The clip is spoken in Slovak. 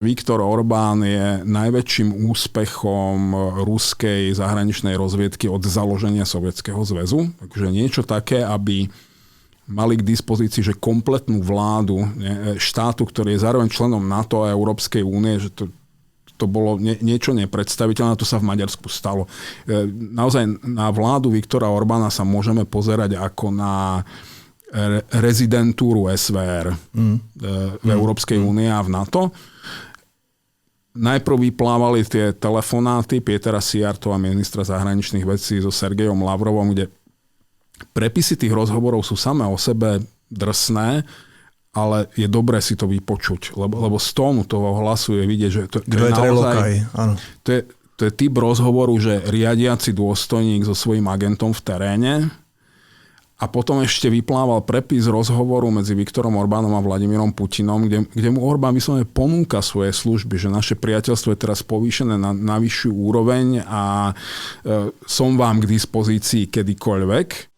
Viktor Orbán je najväčším úspechom ruskej zahraničnej rozviedky od založenia Sovietskeho zväzu. Takže niečo také, aby mali k dispozícii, že kompletnú vládu štátu, ktorý je zároveň členom NATO a Európskej únie, že to bolo niečo nepredstaviteľné, to sa v Maďarsku stalo. Naozaj na vládu Viktora Orbána sa môžeme pozerať ako na rezidentúru SVR v Európskej únie a v NATO. Najprv vyplávali tie telefonáty Pietera Sijartova, ministra zahraničných vecí, so Sergejom Lavrovom, kde prepisy tých rozhovorov sú samé o sebe drsné, ale je dobré si to vypočuť, lebo z tónu toho hlasu je vidieť, že to je naozaj... Áno. To je typ rozhovoru, že riadiaci dôstojník so svojím agentom v teréne. A potom ešte vyplával prepis rozhovoru medzi Viktorom Orbánom a Vladimírom Putinom, kde mu Orbán vyslovene ponúka svoje služby, že naše priateľstvo je teraz povýšené na vyššiu úroveň a som vám k dispozícii kedykoľvek.